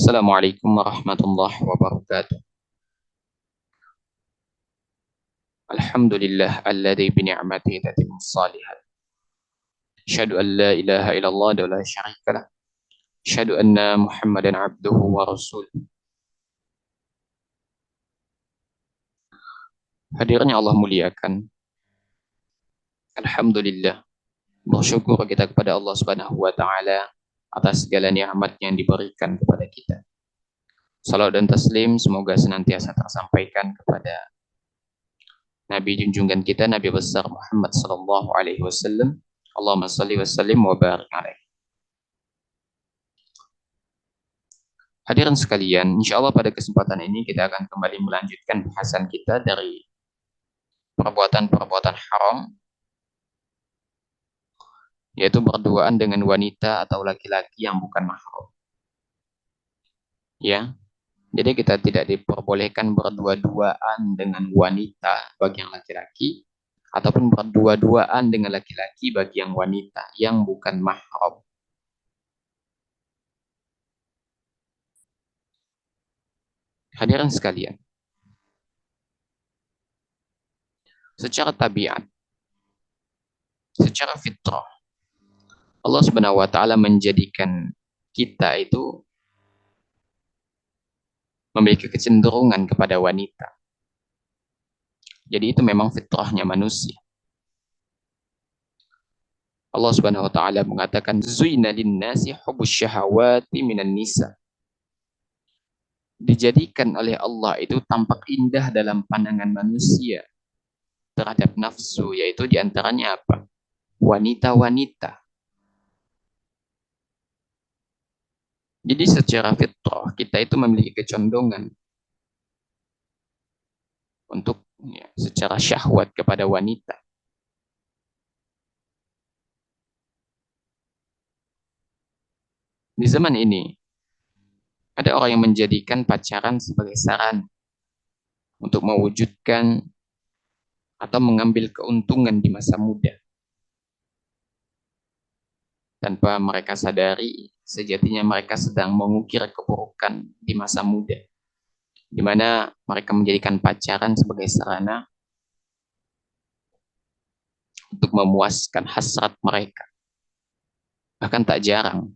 Assalamualaikum warahmatullahi wabarakatuh. Alhamdulillah alladzi bi ni'matihi tatimmu shalihat. Asyhadu an la ilaha illallah wa la syarika lah. Asyhadu anna Muhammadan abduhu wa rasuluh. Hadirnya Allah muliakan. Alhamdulillah. Bersyukur kita kepada Allah Subhanahu wa taala atas segala nikmat yang diberikan kepada kita. Salam dan taslim semoga senantiasa tersampaikan kepada Nabi junjungan kita, Nabi besar Muhammad sallallahu alaihi wasallam. Allahumma shalli wa sallim wa barik alaihi. Hadirin sekalian, insya Allah pada kesempatan ini kita akan kembali melanjutkan bahasan kita dari perbuatan-perbuatan haram, yaitu berduaan dengan wanita atau laki-laki yang bukan mahram. Ya, jadi kita tidak diperbolehkan berdua-duaan dengan wanita bagi yang laki-laki, ataupun berdua-duaan dengan laki-laki bagi yang wanita yang bukan mahram. Hadirin sekalian, secara tabiat, secara fitrah, Allah Subhanahu wa taala menjadikan kita itu memiliki kecenderungan kepada wanita. Jadi itu memang fitrahnya manusia. Allah Subhanahu wa taala mengatakan zuina lin-nasi hubbus syahawati minan nisa. Dijadikan oleh Allah itu tampak indah dalam pandangan manusia terhadap nafsu, yaitu diantaranya apa? Wanita-wanita. Jadi secara fitrah kita itu memiliki kecondongan untuk secara syahwat kepada wanita. Di zaman ini ada orang yang menjadikan pacaran sebagai sarana untuk mewujudkan atau mengambil keuntungan di masa muda. Tanpa mereka sadari, sejatinya mereka sedang mengukir keburukan di masa muda, di mana mereka menjadikan pacaran sebagai sarana untuk memuaskan hasrat mereka. Bahkan tak jarang,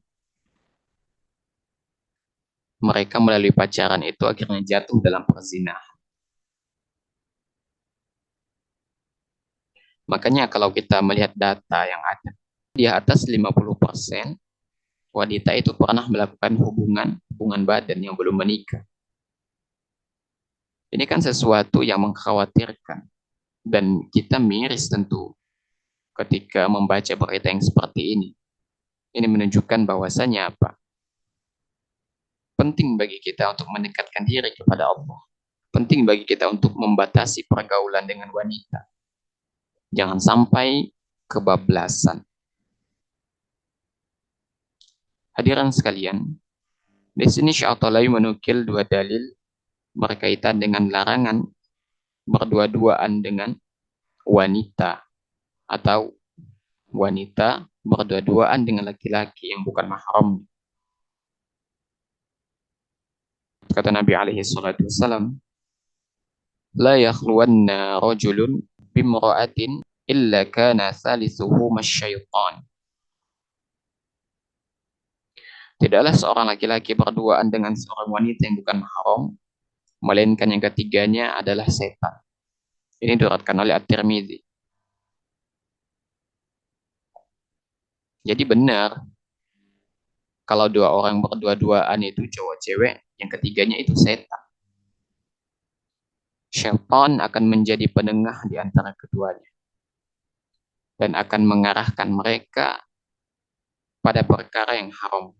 mereka melalui pacaran itu akhirnya jatuh dalam perzinahan. Makanya kalau kita melihat data yang ada, di atas 50% wanita itu pernah melakukan hubungan badan yang belum menikah. Ini kan sesuatu yang mengkhawatirkan. Dan kita miris tentu ketika membaca berita yang seperti ini. Ini menunjukkan bahwasanya apa? Penting bagi kita untuk mendekatkan diri kepada Allah. Penting bagi kita untuk membatasi pergaulan dengan wanita. Jangan sampai kebablasan. Hadirin sekalian, di sini Syaikhul menukil dua dalil berkaitan dengan larangan berdua-duaan dengan wanita atau wanita berdua-duaan dengan laki-laki yang bukan mahram. Kata Nabi alaihi salatu wassalam, la yakhluwanna rajulun bimra'atin illa kana thalithuhuma syaitan. Tidaklah seorang laki-laki berduaan dengan seorang wanita yang bukan mahram, melainkan yang ketiganya adalah setan. Ini diriwayatkan oleh At-Tirmidzi. Jadi benar, kalau dua orang berdua-duaan itu cowok cewek, yang ketiganya itu setan. Syaitan akan menjadi penengah di antara keduanya dan akan mengarahkan mereka pada perkara yang haram.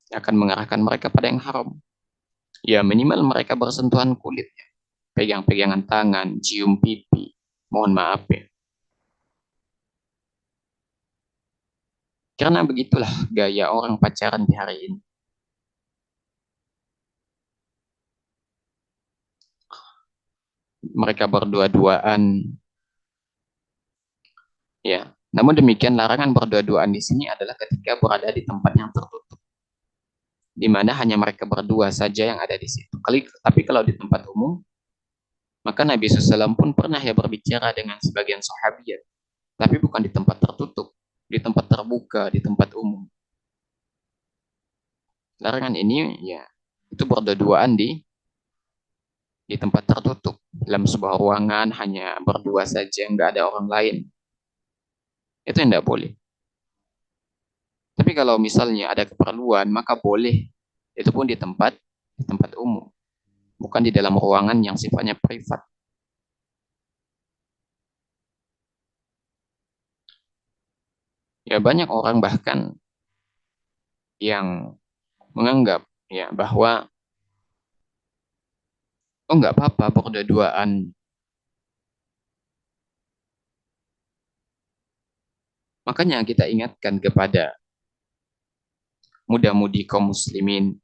Akan mengarahkan mereka pada yang haram. Ya minimal mereka bersentuhan kulit, ya. Pegang-pegangan tangan, cium pipi. Mohon maaf ya. Karena begitulah gaya orang pacaran di hari ini. Mereka berdua-duaan, ya, Namun demikian, larangan berdua-duaan di sini adalah ketika berada di tempat yang tertutup, di mana hanya mereka berdua saja yang ada di situ. Tapi kalau di tempat umum, maka Nabi SAW pun pernah ya berbicara dengan sebagian sahabat, tapi bukan di tempat tertutup, di tempat terbuka, di tempat umum. Larangan ini ya itu berdua-duaan di tempat tertutup, dalam sebuah ruangan hanya berdua saja, nggak ada orang lain. Itu yang tidak boleh. Tapi kalau misalnya ada keperluan, maka boleh. Itu pun di tempat umum, bukan di dalam ruangan yang sifatnya privat. Ya banyak orang bahkan yang menganggap ya bahwa oh nggak apa-apa berdua-duaan. Makanya kita ingatkan kepada muda-mudi kaum muslimin,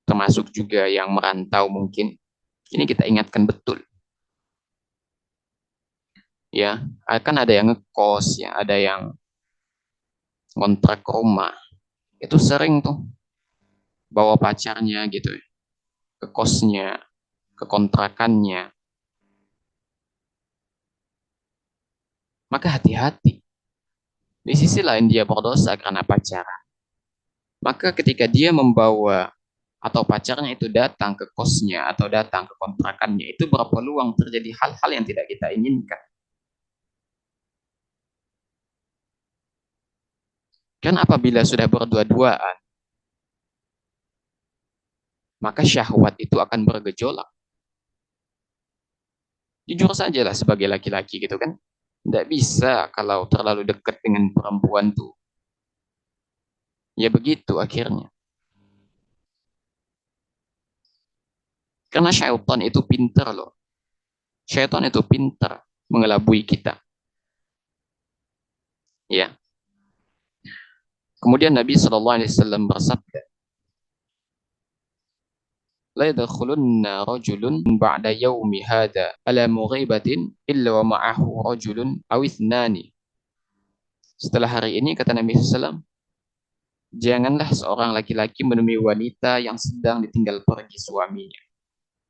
termasuk juga yang merantau mungkin. Ini kita ingatkan betul. Ya, akan ada yang ngekos, ya, ada yang kontrak rumah. Itu sering tuh bawa pacarnya gitu ya, ke kosnya, ke kontrakannya. Maka hati-hati. Di sisi lain dia berdosa karena pacaran. Maka ketika dia membawa atau pacarnya itu datang ke kosnya atau datang ke kontrakannya, itu berpeluang terjadi hal-hal yang tidak kita inginkan. Kan apabila sudah berdua-duaan, maka syahwat itu akan bergejolak. Jujur saja lah sebagai laki-laki gitu kan. Tidak bisa kalau terlalu dekat dengan perempuan tuh. Ya begitu akhirnya. Karena syaitan itu pintar loh. Syaitan itu pintar mengelabui kita. Ya. Kemudian Nabi SAW bersabda, la yadkhulunna rajulun ba'da yaumi hadha ala mughibatin illa wa ma'ahu rajulun aw ithnani. Setelah hari ini kata Nabi SAW, janganlah seorang laki-laki menemui wanita yang sedang ditinggal pergi suaminya,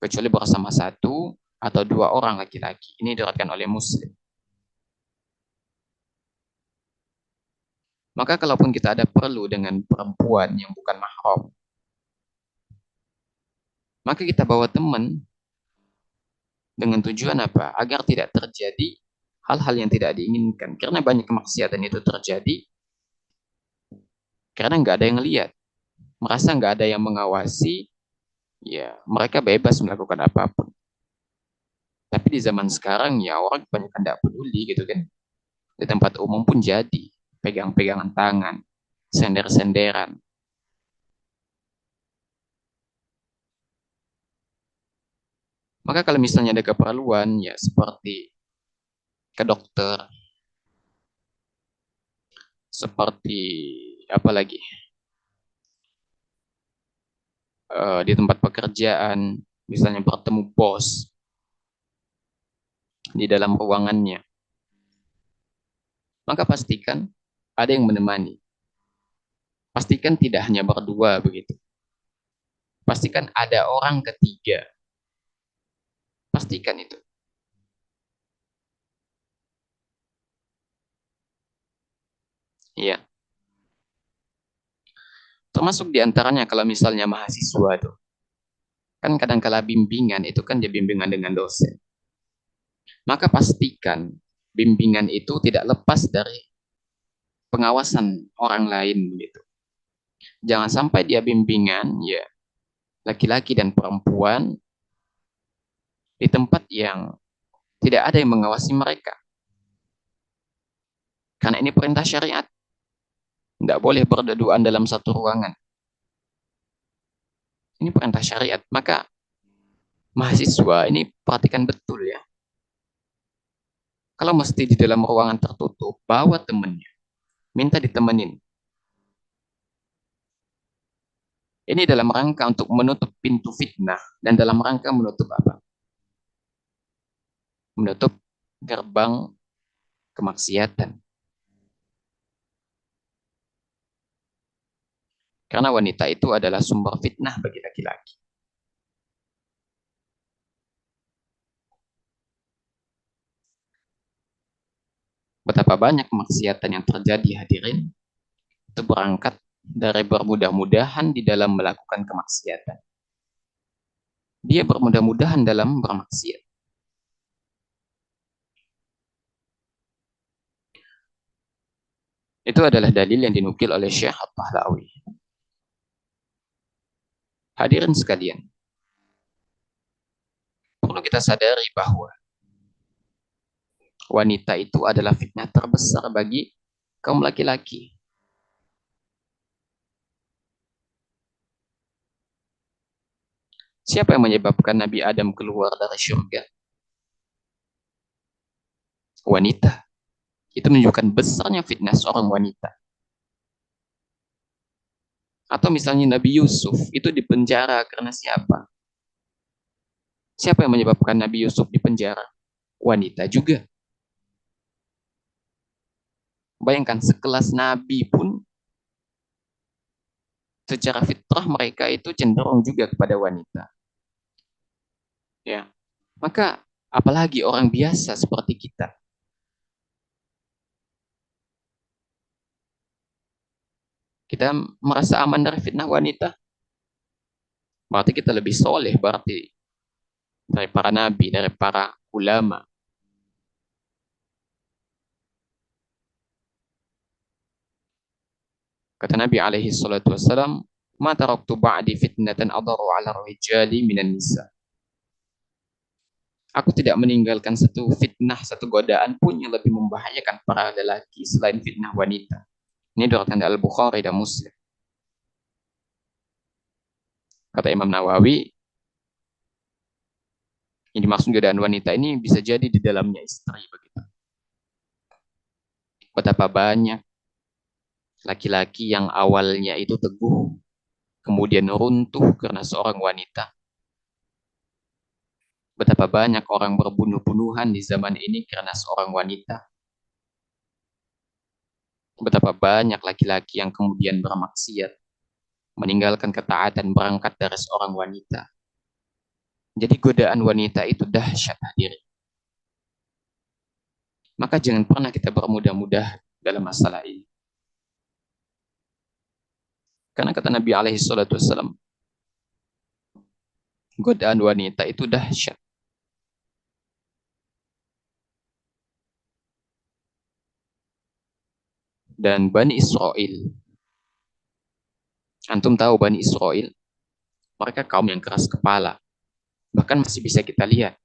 kecuali bersama satu atau dua orang laki-laki. Ini diriwayatkan oleh Muslim. Maka kalaupun kita ada perlu dengan perempuan yang bukan mahram, maka kita bawa teman dengan tujuan apa? Agar tidak terjadi hal-hal yang tidak diinginkan. Karena banyak kemaksiatan itu terjadi karena nggak ada yang lihat, merasa nggak ada yang mengawasi, ya mereka bebas melakukan apapun. Tapi di zaman sekarang ya orang banyak tidak peduli gitu kan. Di tempat umum pun jadi pegang-pegangan tangan, sender-senderan. Maka kalau misalnya ada keperluan ya seperti ke dokter, seperti apa lagi, di tempat pekerjaan, misalnya bertemu bos di dalam ruangannya, maka pastikan ada yang menemani. Pastikan tidak hanya berdua begitu. Pastikan ada orang ketiga. Pastikan itu. Iya. Termasuk diantaranya kalau misalnya mahasiswa tuh. Kan kadang-kala bimbingan itu kan dia bimbingan dengan dosen. Maka pastikan bimbingan itu tidak lepas dari pengawasan orang lain begitu. Jangan sampai dia bimbingan ya laki-laki dan perempuan di tempat yang tidak ada yang mengawasi mereka. Karena ini perintah syariat. Tidak boleh berduaan dalam satu ruangan. Ini perintah syariat. Maka mahasiswa ini perhatikan betul ya. Kalau mesti di dalam ruangan tertutup, bawa temannya. Minta ditemenin. Ini dalam rangka untuk menutup pintu fitnah. Dan dalam rangka menutup apa? Menutup gerbang kemaksiatan. Karena wanita itu adalah sumber fitnah bagi laki-laki. Betapa banyak kemaksiatan yang terjadi hadirin, itu berangkat dari bermudah-mudahan di dalam melakukan kemaksiatan. Dia bermudah-mudahan dalam bermaksiat. Itu adalah dalil yang dinukil oleh Syekh At-Tahlawi. Hadirin sekalian, perlu kita sadari bahwa wanita itu adalah fitnah terbesar bagi kaum laki-laki. Siapa yang menyebabkan Nabi Adam keluar dari surga? Wanita. Itu menunjukkan besarnya fitnah seorang wanita. Atau misalnya Nabi Yusuf itu dipenjara karena siapa? Siapa yang menyebabkan Nabi Yusuf dipenjara? Wanita juga. Bayangkan sekelas Nabi pun secara fitrah mereka itu cenderung juga kepada wanita. Ya. Maka apalagi orang biasa seperti kita. Kita merasa aman dari fitnah wanita. Berarti kita lebih soleh berarti dari para nabi, dari para ulama. Kata Nabi alaihi salatu wassalam, "Ma taraktu ba'di fitnatan adaru 'ala rijali minan nisa." Aku tidak meninggalkan satu fitnah, satu godaan pun yang lebih membahayakan para lelaki selain fitnah wanita. Ini diriwayatkan Al-Bukhari dan Muslim. Kata Imam Nawawi, yang dimaksud godaan wanita ini bisa jadi di dalamnya istri begitu. Betapa banyak laki-laki yang awalnya itu teguh, kemudian runtuh karena seorang wanita. Betapa banyak orang berbunuh-bunuhan di zaman ini karena seorang wanita. Betapa banyak laki-laki yang kemudian bermaksiat, meninggalkan ketaatan berangkat dari seorang wanita. Jadi godaan wanita itu dahsyat hadirin. Maka jangan pernah kita bermudah-mudah dalam masalah ini. Karena kata Nabi alaihi salatu wassalam, godaan wanita itu dahsyat. Dan Bani Israel, antum tahu Bani Israel, mereka kaum yang keras kepala. Bahkan masih bisa kita lihat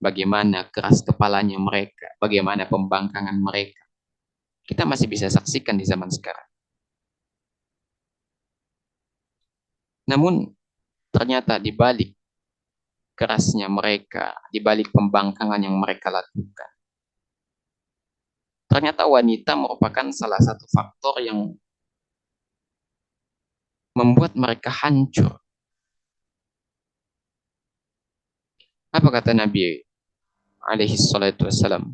bagaimana keras kepalanya mereka, bagaimana pembangkangan mereka. Kita masih bisa saksikan di zaman sekarang. Namun ternyata di balik kerasnya mereka, di balik pembangkangan yang mereka lakukan, ternyata wanita merupakan salah satu faktor yang membuat mereka hancur. Apa kata Nabi alaihi salatu wassalam?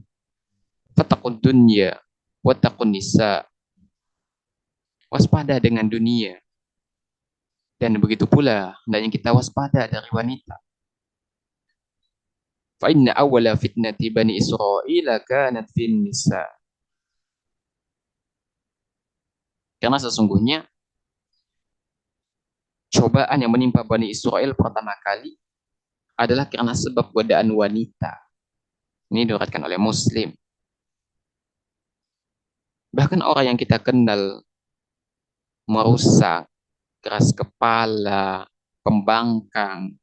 Fattaqud dunya wattaqun nisa. Waspada dengan dunia. Dan begitu pula hendaknya kita waspada dari wanita. Fa inna awwala fitnati bani Israil kanat fin nisa. Karena sesungguhnya cobaan yang menimpa Bani Israel pertama kali adalah karena sebab godaan wanita. Ini diriwayatkan oleh Muslim. Bahkan orang yang kita kenal merusak, keras kepala, pembangkang,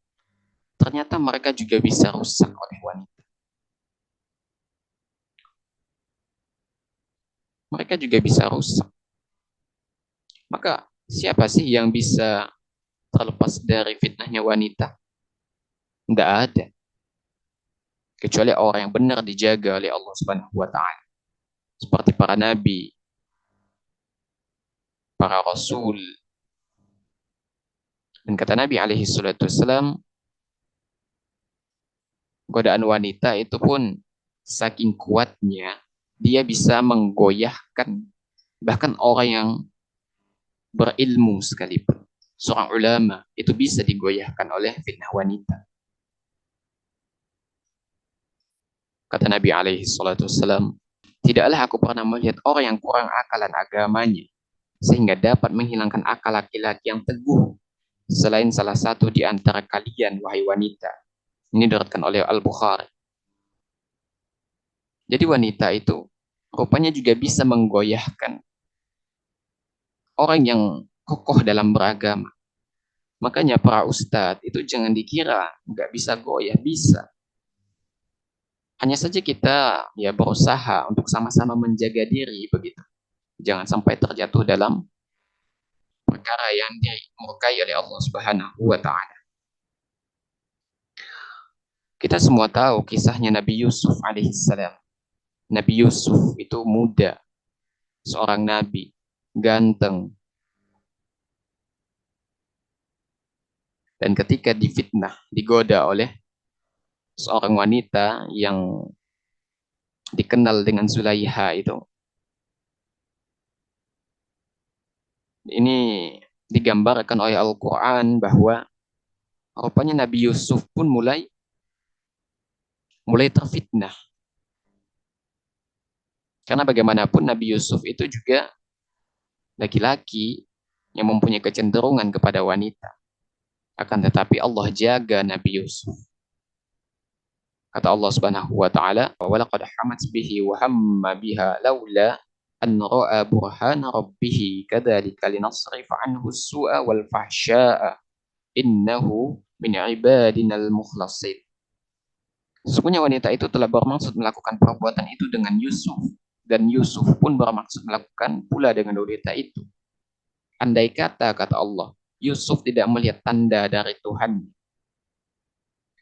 ternyata mereka juga bisa rusak oleh wanita. Mereka juga bisa rusak. Maka siapa sih yang bisa terlepas dari fitnahnya wanita? Tidak ada. Kecuali orang yang benar dijaga oleh Allah Subhanahu wa taala. Seperti para nabi, para rasul. Dan kata Nabi alaihi salatu wassalam, godaan wanita itu pun saking kuatnya dia bisa menggoyahkan bahkan orang yang berilmu sekalipun. Seorang ulama itu bisa digoyahkan oleh fitnah wanita. Kata Nabi alaihi salatu wassalam, tidaklah aku pernah melihat orang yang kurang akalan agamanya sehingga dapat menghilangkan akal laki-laki yang teguh selain salah satu di antara kalian, wahai wanita. Ini diriwayatkan oleh Al-Bukhari. Jadi wanita itu rupanya juga bisa menggoyahkan orang yang kokoh dalam beragama. Makanya para ustadz itu jangan dikira nggak bisa goyah, bisa. Hanya saja kita ya berusaha untuk sama-sama menjaga diri begitu. Jangan sampai terjatuh dalam perkara yang dimurkai oleh Allah Subhanahu wa taala. Kita semua tahu kisahnya Nabi Yusuf alaihissalam. Nabi Yusuf itu muda, seorang nabi, ganteng. Dan ketika difitnah, digoda oleh seorang wanita yang dikenal dengan Zulaiha itu. Ini digambarkan oleh Al-Quran bahwa rupanya Nabi Yusuf pun mulai terfitnah. Karena bagaimanapun Nabi Yusuf itu juga laki-laki yang mempunyai kecenderungan kepada wanita. Akan tetapi Allah jaga Nabi Yusuf. Kata Allah Subhanahu wa taala, "Wa laqad hamat bihi wa hamma biha laula an ra'a burhana rabbih kadzalika linasrif anhu as-su'a wal fahsya'a innahu min ibadinal mukhlasin." Sesungguhnya wanita itu telah bermaksud melakukan perbuatan itu dengan Yusuf, dan Yusuf pun bermaksud melakukan pula dengan wanita itu. Andai kata Allah, Yusuf tidak melihat tanda dari Tuhan,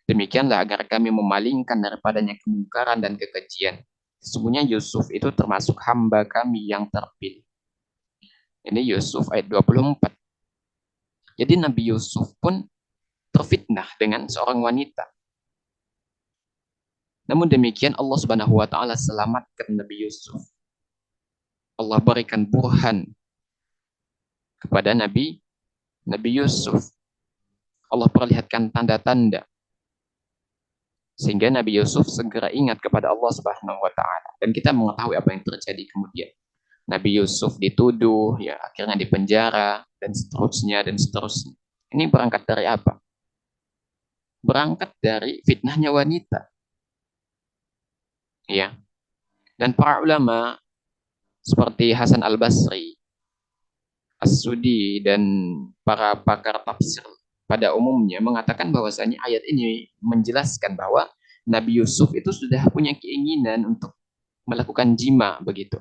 demikianlah agar kami memalingkan daripadanya kemungkaran dan kekejian. Sesungguhnya Yusuf itu termasuk hamba kami yang terpilih. Ini Yusuf ayat 24. Jadi Nabi Yusuf pun terfitnah dengan seorang wanita. Namun demikian Allah Subhanahu wa taala selamatkan Nabi Yusuf. Allah berikan burhan kepada Nabi Yusuf. Allah perlihatkan tanda-tanda sehingga Nabi Yusuf segera ingat kepada Allah Subhanahu wa taala, dan kita mengetahui apa yang terjadi kemudian. Nabi Yusuf dituduh, ya akhirnya dipenjara dan seterusnya dan seterusnya. Ini berangkat dari apa? Berangkat dari fitnahnya wanita. Ya. Dan para ulama seperti Hasan Al-Basri, As-Sudi, dan para pakar tafsir pada umumnya mengatakan bahwasanya ayat ini menjelaskan bahwa Nabi Yusuf itu sudah punya keinginan untuk melakukan jima begitu.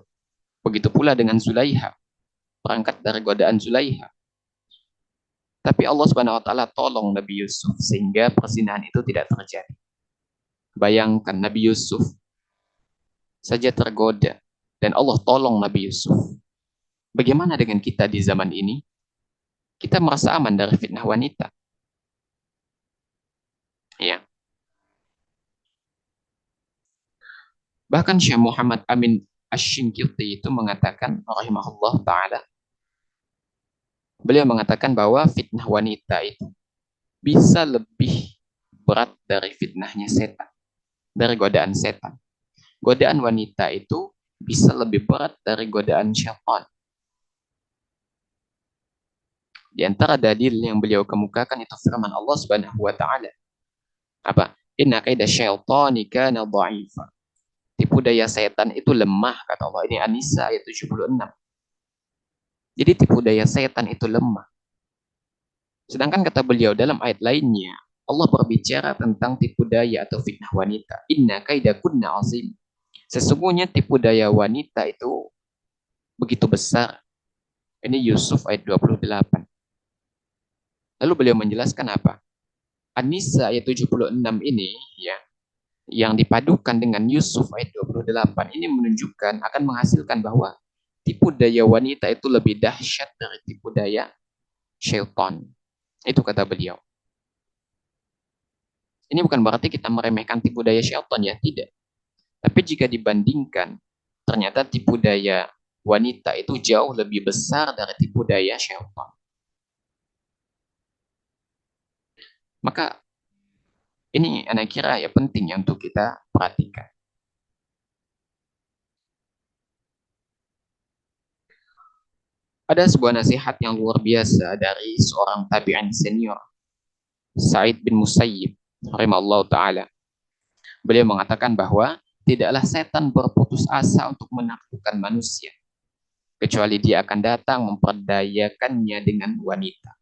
Begitu pula dengan Zulaiha, berangkat dari godaan Zulaiha. Tapi Allah Subhanahu wa taala tolong Nabi Yusuf sehingga perzinahan itu tidak terjadi. Bayangkan Nabi Yusuf saja tergoda dan Allah tolong Nabi Yusuf. Bagaimana dengan kita di zaman ini? Kita merasa aman dari fitnah wanita. Ya. Bahkan Syekh Muhammad Amin Asy-Syinkiti itu mengatakan rahimahullah taala, beliau mengatakan bahwa fitnah wanita itu bisa lebih berat dari fitnahnya setan, dari godaan setan. Godaan wanita itu bisa lebih berat dari godaan syaitan. Di antara dalil yang beliau kemukakan itu firman Allah Subhanahu wa taala. Apa? Inna kaida syaitani kana dha'ifa. Tipu daya setan itu lemah, kata Allah. Ini An-Nisa ayat 76. Jadi tipu daya setan itu lemah. Sedangkan kata beliau dalam ayat lainnya, Allah berbicara tentang tipu daya atau fitnah wanita. Inna kaidakunna azim. Sesungguhnya tipu daya wanita itu begitu besar. Ini Yusuf ayat 28. Lalu beliau menjelaskan apa? An-Nisa ayat 76 ini ya, yang dipadukan dengan Yusuf ayat 28 ini menunjukkan akan menghasilkan bahwa tipu daya wanita itu lebih dahsyat dari tipu daya syaitan. Itu kata beliau. Ini bukan berarti kita meremehkan tipu daya syaitan, ya, tidak. Tapi jika dibandingkan ternyata tipu daya wanita itu jauh lebih besar dari tipu daya syaitan. Maka ini anak kira ya penting ya untuk kita perhatikan. Ada sebuah nasihat yang luar biasa dari seorang tabi'in senior, Sa'id bin Musayyib, rahimahullah ta'ala. Beliau mengatakan bahwa tidaklah setan berputus asa untuk menaklukkan manusia, kecuali dia akan datang memperdayakannya dengan wanita.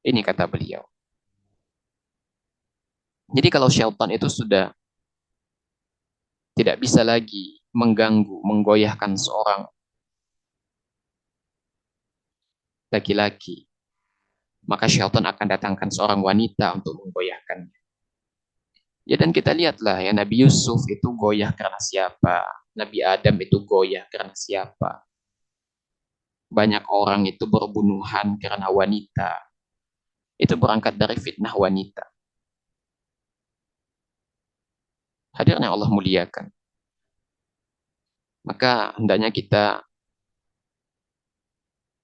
Ini kata beliau. Jadi kalau syaitan itu sudah tidak bisa lagi mengganggu, menggoyahkan seorang laki-laki, maka syaitan akan datangkan seorang wanita untuk menggoyahkannya. Ya dan kita lihatlah ya, Nabi Yusuf itu goyah karena siapa? Nabi Adam itu goyah karena siapa? Banyak orang itu berbunuhan karena wanita. Itu berangkat dari fitnah wanita. Hadirin yang Allah muliakan. Maka hendaknya kita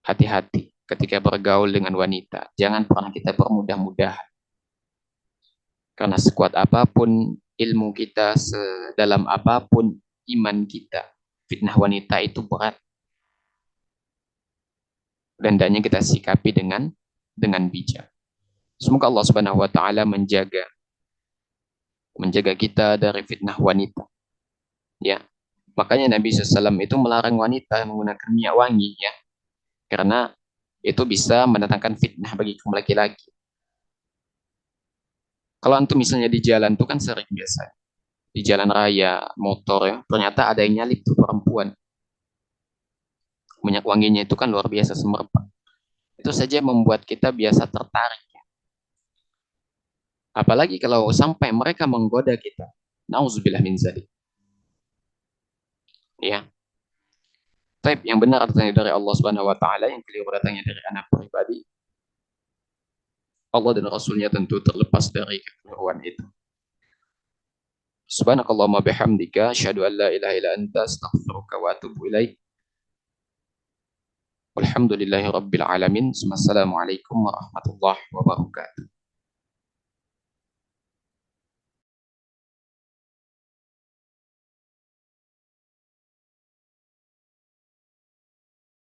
hati-hati ketika bergaul dengan wanita. Jangan pernah kita bermudah-mudahan. Karena sekuat apapun ilmu kita, sedalam apapun iman kita, fitnah wanita itu berat. Dan hendaknya kita sikapi dengan bijak. Semoga Allah Subhanahu wa taala menjaga kita dari fitnah wanita. Ya. Makanya Nabi SAW itu melarang wanita menggunakan minyak wangi ya. Karena itu bisa mendatangkan fitnah bagi kaum laki-laki. Kalau antum misalnya di jalan itu kan sering biasa. Di jalan raya, motor ya, ternyata ada yang nyalip tuh perempuan. Minyak wanginya itu kan luar biasa semerbak. Itu saja membuat kita biasa tertarik. Apalagi kalau sampai mereka menggoda kita. Nauzubillah min zalik. Ya. Taib yang benar datangnya dari Allah Subhanahu wa taala, yang keliru datangnya dari anak pribadi. Allah dan Rasulnya tentu terlepas dari kekeliruan itu. Subhanakallahumma bihamdika asyhadu an la ilaha illa anta astaghfiruka wa atubu ilaik. Walhamdulillahi rabbil alamin. Assalamualaikum warahmatullahi wabarakatuh.